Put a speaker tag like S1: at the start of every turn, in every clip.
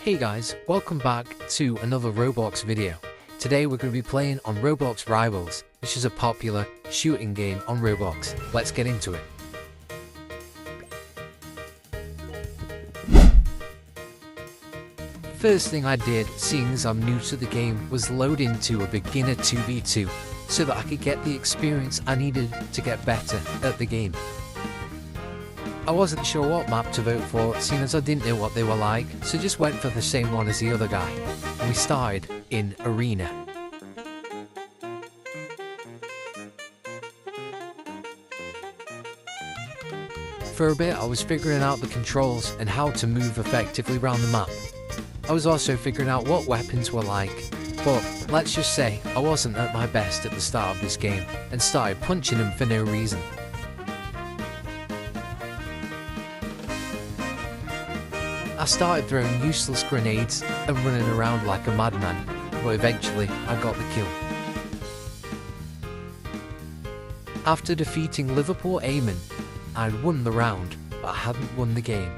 S1: Hey guys, welcome back to another Roblox video. Today we're going to be playing on Roblox Rivals, which is a popular shooting game on Roblox. Let's get into it. First thing I did, seeing as I'm new to the game, was load into a beginner 2v2 so that I could get the experience I needed to get better at the game. I wasn't sure what map to vote for, seeing as I didn't know what they were like, so just went for the same one as the other guy. And we started in Arena. For a bit I was figuring out the controls and how to move effectively around the map. I was also figuring out what weapons were like, but let's just say I wasn't at my best at the start of this game and started punching him for no reason. I started throwing useless grenades and running around like a madman, but eventually I got the kill. After defeating Liverpool Aiming, I'd won the round, but I hadn't won the game.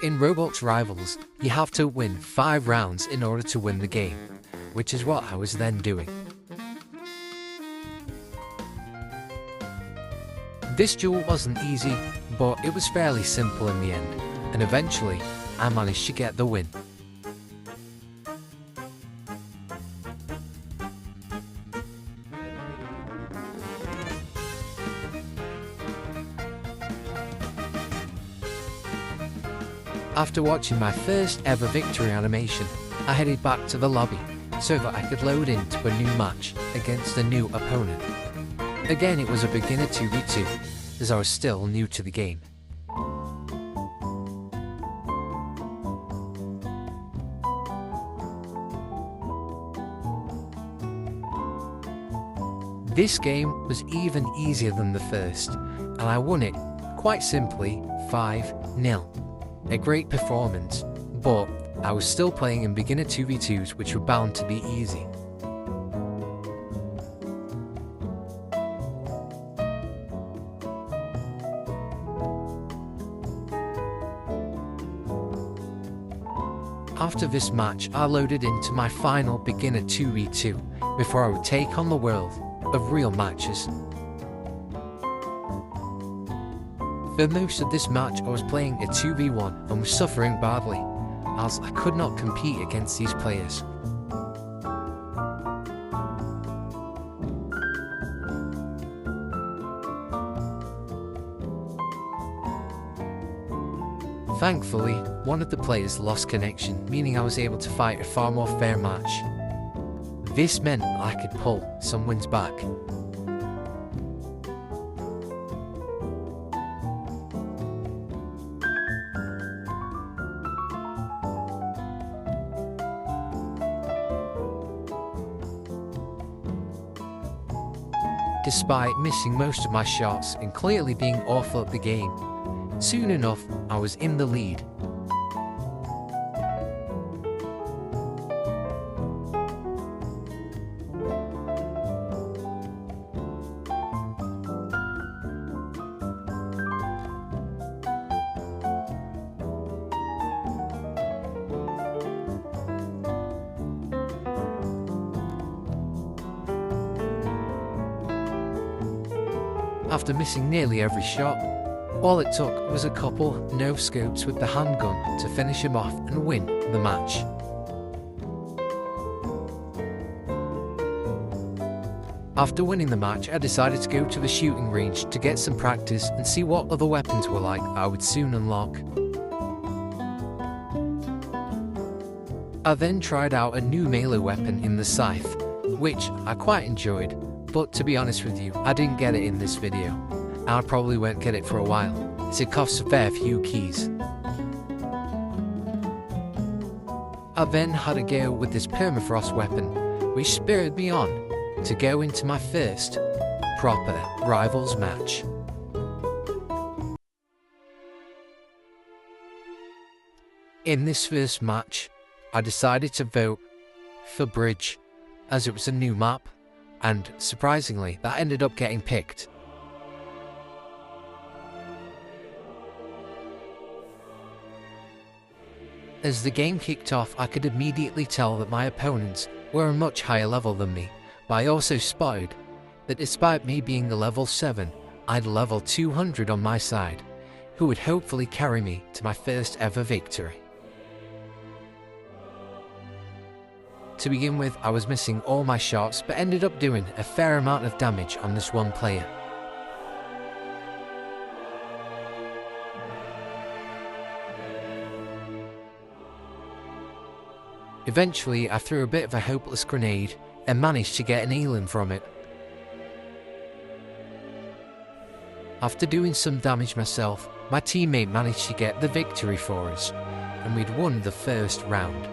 S1: In Roblox Rivals, you have to win 5 rounds in order to win the game, which is what I was then doing. This duel wasn't easy, but it was fairly simple in the end, and eventually I managed to get the win. After watching my first ever victory animation, I headed back to the lobby so that I could load into a new match against a new opponent. Again, it was a beginner 2v2, as I was still new to the game. This game was even easier than the first, and I won it, quite simply, 5-0. A great performance, but I was still playing in beginner 2v2s which were bound to be easy. After this match, I loaded into my final beginner 2v2 before I would take on the world of real matches. For most of this match I was playing a 2v1 and was suffering badly, as I could not compete against these players. Thankfully, one of the players lost connection, meaning I was able to fight a far more fair match. This meant I could pull some wins back. Despite missing most of my shots and clearly being awful at the game, soon enough I was in the lead. After missing nearly every shot, all it took was a couple no-scopes with the handgun to finish him off and win the match. After winning the match, I decided to go to the shooting range to get some practice and see what other weapons were like I would soon unlock. I then tried out a new melee weapon in the scythe, which I quite enjoyed. But to be honest with you, I didn't get it in this video, and I probably won't get it for a while, as it costs a fair few keys. I then had a go with this permafrost weapon, which spurred me on to go into my first proper Rivals match. In this first match, I decided to vote for Bridge, as it was a new map. And surprisingly, that ended up getting picked. As the game kicked off, I could immediately tell that my opponents were a much higher level than me, but I also spotted that despite me being a level 7, I'd level 200 on my side, who would hopefully carry me to my first ever victory. To begin with, I was missing all my shots, but ended up doing a fair amount of damage on this one player. Eventually, I threw a bit of a hopeless grenade and managed to get an healing from it. After doing some damage myself, my teammate managed to get the victory for us, and we'd won the first round.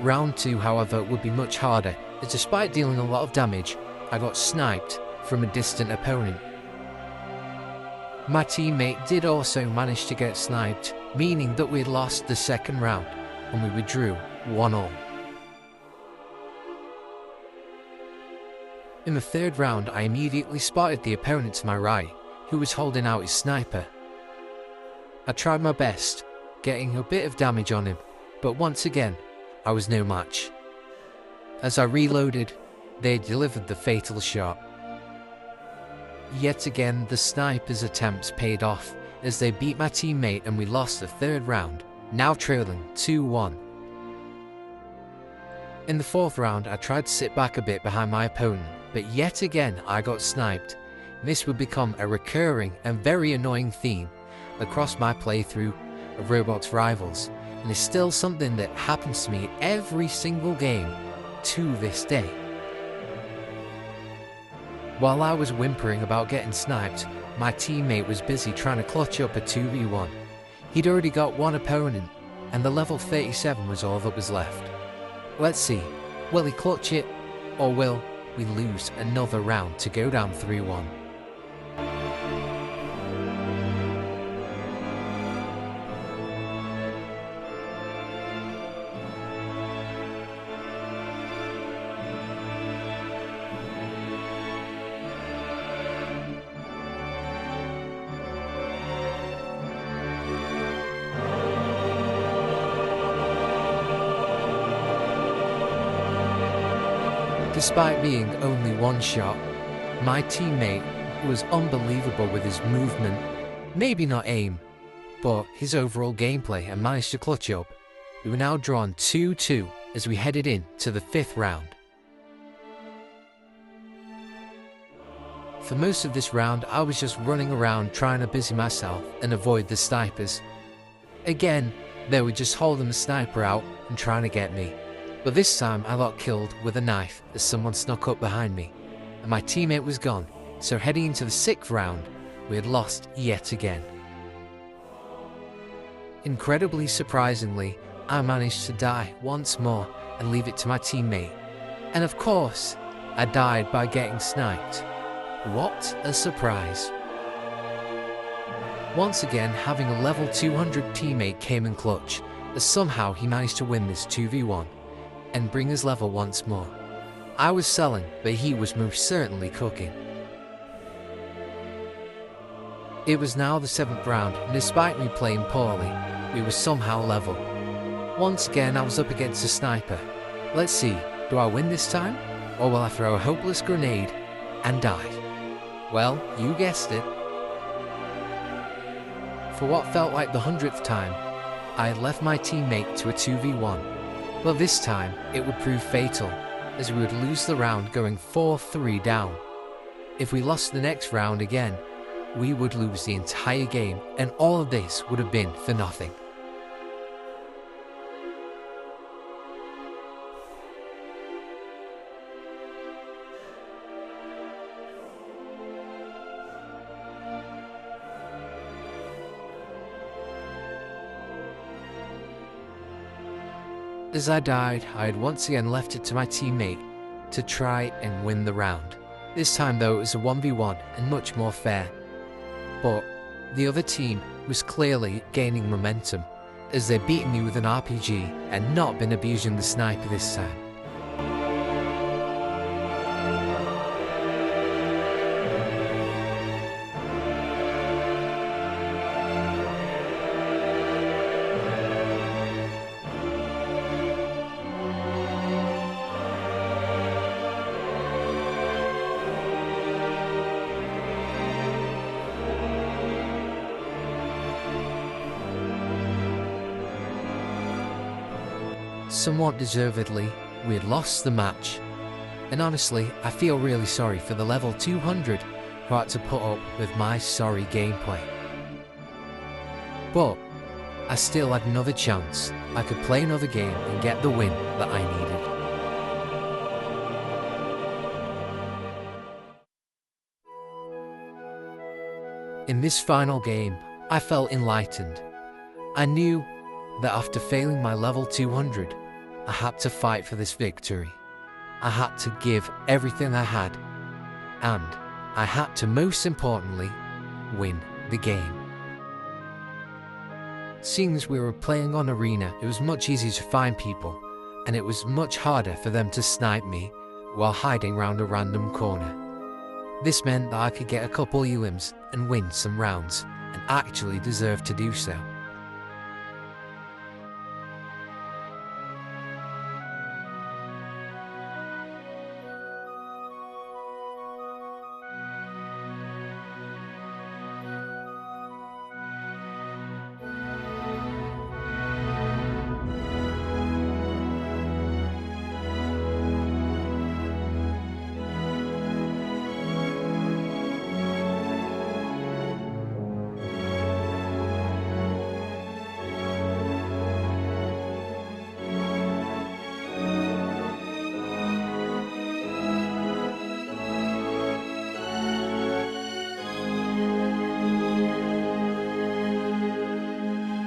S1: Round 2, however, would be much harder, as despite dealing a lot of damage, I got sniped from a distant opponent. My teammate did also manage to get sniped, meaning that we had lost the second round, and we withdrew 1-1. In the third round, I immediately spotted the opponent to my right, who was holding out his sniper. I tried my best, getting a bit of damage on him, but once again, I was no match. As I reloaded, they delivered the fatal shot. Yet again, the sniper's attempts paid off, as they beat my teammate and we lost the third round, now trailing 2-1. In the fourth round, I tried to sit back a bit behind my opponent, but yet again I got sniped. This would become a recurring and very annoying theme across my playthrough of Roblox Rivals, and is still something that happens to me every single game to this day. While I was whimpering about getting sniped, my teammate was busy trying to clutch up a 2v1. He'd already got one opponent, and the level 37 was all that was left. Let's see, will he clutch it, or will we lose another round to go down 3-1? Despite being only one shot, my teammate was unbelievable with his movement, maybe not aim, but his overall gameplay, and managed to clutch up. We were now drawn 2-2 as we headed in to the fifth round. For most of this round, I was just running around trying to busy myself and avoid the snipers. Again, they were just holding the sniper out and trying to get me. But this time I got killed with a knife as someone snuck up behind me, and my teammate was gone, so heading into the sixth round, we had lost yet again. Incredibly surprisingly, I managed to die once more and leave it to my teammate. And of course, I died by getting sniped. What a surprise. Once again, having a level 200 teammate came in clutch, as somehow he managed to win this 2v1. And bring his level once more. I was selling, but he was most certainly cooking. It was now the seventh round, and despite me playing poorly, we were somehow level. Once again I was up against a sniper. Let's see, do I win this time? Or will I throw a hopeless grenade and die? Well, you guessed it. For what felt like the 100th time, I had left my teammate to a 2v1. But this time, it would prove fatal, as we would lose the round going 4-3 down. If we lost the next round again, we would lose the entire game, and all of this would have been for nothing. As I died, I had once again left it to my teammate to try and win the round. This time though, it was a 1v1 and much more fair. But the other team was clearly gaining momentum, as they'd beaten me with an RPG and not been abusing the sniper this time. somewhat deservedly, we had lost the match. And honestly, I feel really sorry for the level 200 who had to put up with my sorry gameplay. But I still had another chance. I could play another game and get the win that I needed. In this final game, I felt enlightened. I knew that after failing my level 200, I had to fight for this victory. I had to give everything I had, and I had to, most importantly, win the game. Seeing as we were playing on Arena, it was much easier to find people, and it was much harder for them to snipe me while hiding round a random corner. This meant that I could get a couple elims and win some rounds, and actually deserve to do so.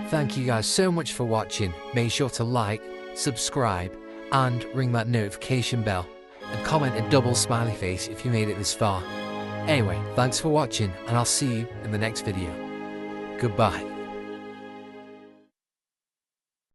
S1: Thank you guys so much for watching. Make sure to like, subscribe, and ring that notification bell. And comment a double smiley face if you made it this far. Anyway, thanks for watching, and I'll see you in the next video. Goodbye.